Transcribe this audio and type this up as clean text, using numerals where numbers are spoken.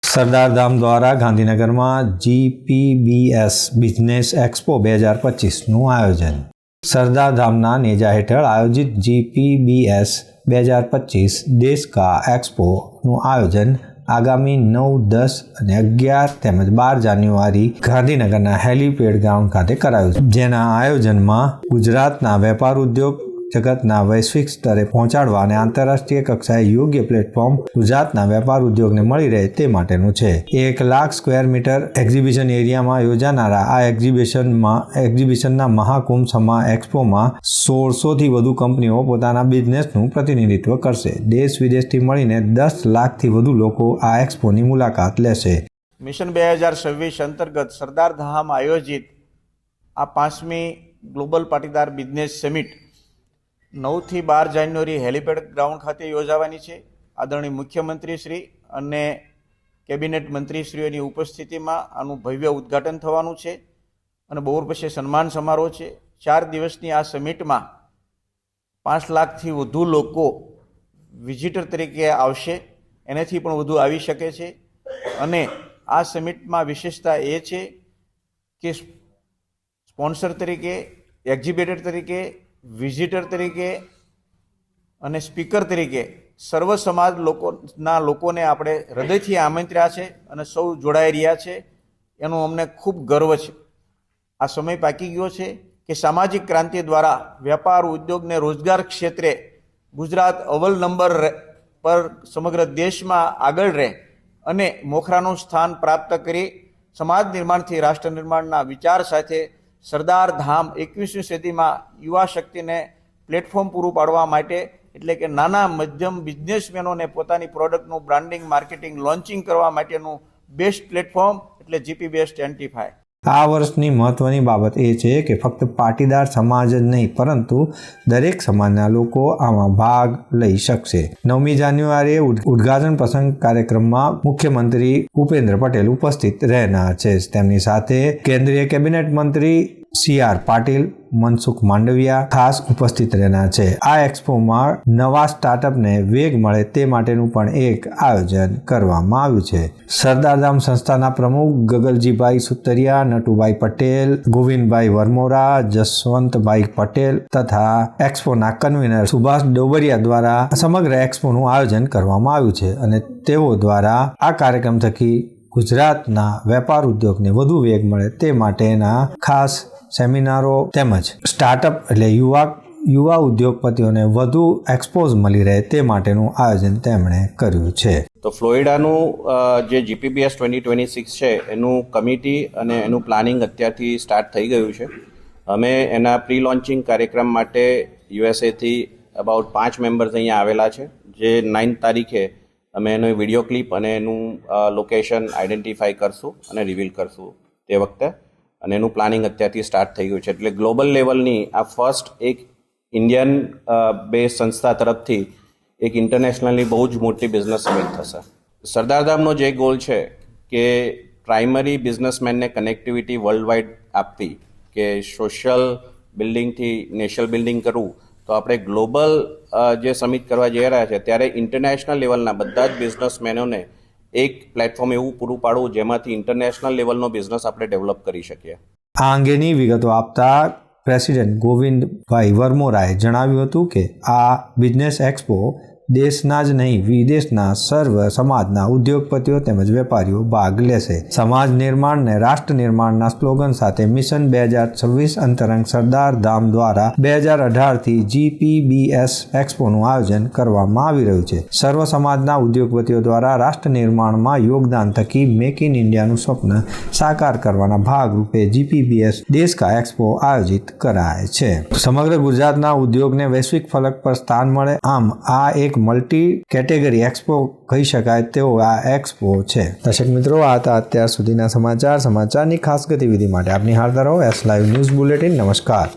સરદાર ધામ દ્વારા ગાંધીનગરમાં GPBS business expo 2025નું આયોજન. સરદાર ધામના નેજા હેઠળ આયોજિત GPBS 2025 દેશ કા એક્સપોનું આયોજન આગામી 9, 10 અને 11 તેમજ 12 જાન્યુઆરી ગાંધીનગરના હેલીપેડ ગ્રાઉન્ડ ખાતે કરાયું છે. જેના આયોજનમાં ગુજરાતના વેપાર ઉદ્યોગ જગતના વૈશ્વિક સ્તરે પહોંચાડવા અને આંતરરાષ્ટ્રીય કક્ષાએ યોગ્ય પ્લેટફોર્મ ગુજરાતના વેપાર ઉદ્યોગને મળી રહે તે માટેનું છે. 1 લાખ સ્ક્વેર મીટર એક્ઝિબિશન એરિયામાં યોજાનારા આ એક્ઝિબિશનના મહાકુંભ સમા એક્સપોમાં 1600થી વધુ કંપનીઓ પોતાના બિઝનેસનું પ્રતિનિધિત્વ કરશે. દેશ વિદેશથી મળીને 10 લાખથી વધુ લોકો આ એક્સપોની મુલાકાત લેશે. મિશન 2026 અંતર્ગત સરદાર ધામ આયોજિત આ 5મી ગ્લોબલ પાટીદાર બિઝનેસ સમિટ 9 થી 12 જાન્યુઆરી હેલીપેડ ગ્રાઉન્ડ ખાતે યોજાવાની છે. આદરણીય મુખ્યમંત્રી શ્રી અને કેબિનેટ મંત્રીશ્રીઓની ઉપસ્થિતિમાં આનું ભવ્ય ઉદ્ઘાટન થવાનું છે અને બપોર પછી સન્માન સમારોહ છે. 4 દિવસની આ સમિટમાં 5 લાખથી વધુ લોકો વિઝિટર તરીકે આવશે, એનાથી પણ વધુ આવી શકે છે. અને આ સમિટમાં વિશેષતા એ છે કે સ્પોન્સર તરીકે, એક્ઝિબિટર તરીકે, વિઝિટર તરીકે અને સ્પીકર તરીકે સર્વ સમાજ લોકોને આપણે હૃદયથી આમંત્ર્યા છે અને સૌ જોડાઈ રહ્યા છે. એનું અમને ખૂબ ગર્વ છે. આ સમય પાકી ગયો છે કે સામાજિક ક્રાંતિ દ્વારા વેપાર, ઉદ્યોગ ને રોજગાર ક્ષેત્રે ગુજરાત અવ્વલ નંબર પર સમગ્ર દેશમાં આગળ રહે અને મોખરાનું સ્થાન પ્રાપ્ત કરી સમાજ નિર્માણથી રાષ્ટ્ર નિર્માણના વિચાર સાથે સરદાર ધામ 21મી સદીમાં યુવા શક્તિને પ્લેટફોર્મ પૂરું પાડવા માટે, એટલે કે નાના મધ્યમ બિઝનેસમેનોને પોતાની પ્રોડક્ટનું બ્રાન્ડિંગ, માર્કેટિંગ, લોન્ચિંગ કરવા માટેનું બેસ્ટ પ્લેટફોર્મ એટલે GPBS 25. આ વર્ષની મહત્વની બાબત એ છે કે ફક્ત પાટીદાર સમાજ જ નહીં પરંતુ દરેક સમાજના લોકો આમાં ભાગ લઈ શકશે. 9મી જાન્યુઆરીએ ઉદ્ઘાટન પ્રસંગ કાર્યક્રમમાં મુખ્યમંત્રી ભૂપેન્દ્ર પટેલ ઉપસ્થિત રહેનાર છે. તેમની સાથે કેન્દ્રીય કેબિનેટ મંત્રી CR પાટીલ, મનસુખ માંડવિયા ખાસ ઉપસ્થિત રહેનાર છે. આ એક્સપોમાં નવા સ્ટાર્ટઅપને વેગ મળે તે માટેનું પણ એક આયોજન કરવામાં આવ્યું છે. સરદારધામ સંસ્થાના પ્રમુખ ગગલજીભાઈ સુતરિયા, નટુભાઈ પટેલ, ગોવિંદભાઈ વરમોરા, જસવંતભાઈ પટેલ તથા એક્સપોના કન્વીનર સુભાષ ડોબરિયા દ્વારા સમગ્ર એક્સપોનું આયોજન કરવામાં આવ્યું છે અને તેઓ દ્વારા આ કાર્યક્રમ થકી ગુજરાતના વેપાર ઉદ્યોગને વધુ વેગ મળે તે માટેના ખાસ સેમિનારો તેમજ સ્ટાર્ટઅપ એટલે યુવા ઉદ્યોગપતિઓને વધુ એક્સપોઝ મળી રહે તે માટેનું આયોજન તેમણે કર્યું છે. તો ફ્લોરિડાનું જે GPBS 2026 છે એનું કમિટી અને એનું પ્લાનિંગ અત્યારથી સ્ટાર્ટ થઈ ગયું છે. અમે એના પ્રી લોન્ચિંગ કાર્યક્રમ માટે USAથી અબાઉટ 5 મેમ્બર્સ અહીંયા આવેલા છે, જે 9 તારીખે અમે એનો વિડીયો ક્લિપ અને એનું લોકેશન આઈડેન્ટિફાઈ કરશું અને રિવીલ કરશું તે વખતે. અને એનું પ્લાનિંગ અત્યારથી સ્ટાર્ટ થઈ ગયું છે. એટલે ગ્લોબલ લેવલની આ ફર્સ્ટ એક ઇન્ડિયન બેઝ સંસ્થા તરફથી એક ઇન્ટરનેશનલી બહુ જ મોટી બિઝનેસ સમિટ થશે. સરદારધામનો જે ગોલ છે કે પ્રાઇમરી બિઝનેસમેનને કનેક્ટિવિટી વર્લ્ડ વાઇડ આપવી, કે સોશિયલ બિલ્ડિંગથી નેશનલ બિલ્ડિંગ કરવું, તો આપણે ગ્લોબલ જે સમિટ કરવા જઈ રહ્યા છે ત્યારે ઇન્ટરનેશનલ લેવલના બધા જ બિઝનેસમેનોને એક પ્લેટફોર્મ એવું પૂરું પાડવું જેમાંથી ઇન્ટરનેશનલ લેવલનો બિઝનેસ આપણે ડેવલપ કરી શકીએ. આ અંગેની વિગતો આપતા પ્રેસિડેન્ટ ગોવિંદભાઈ વરમોરાએ જણાવ્યું હતું કે આ બિઝનેસ એક્સપો દેશના જ નહીં વિદેશના સર્વ સમાજના ઉદ્યોગપતિઓ તેમજ વેપારીઓ ભાગ લેશે. સમાજ નિર્માણ અને રાષ્ટ્ર નિર્માણના સ્લોગન સાથે મિશન 2026 અંતરંગ સરદાર ધામ દ્વારા 2018થી GPBS એક્સપોનું આયોજન કરવામાં આવી રહ્યું છે. સર્વ સમાજના ઉદ્યોગપતિઓ દ્વારા રાષ્ટ્ર નિર્માણમાં યોગદાન થકી મેક ઇન ઇન્ડિયાનું સ્વપ્ન સાકાર કરવાના ભાગરૂપે GPBS દેશ કા એક્સપો આયોજિત કરાય છે. સમગ્ર ગુજરાતના ઉદ્યોગને વૈશ્વિક ફલક પર સ્થાન મળે, આમ આ એક મલ્ટી કેટેગરી એક્સપો કહી શકાય તેવો આ એક્સપો છે. દર્શક મિત્રો, આ હતા અત્યાર સુધીના સમાચારની ખાસ ગતિવિધિ માટે આપની નિહાળતા રહો S Live ન્યૂઝ બુલેટિન. નમસ્કાર.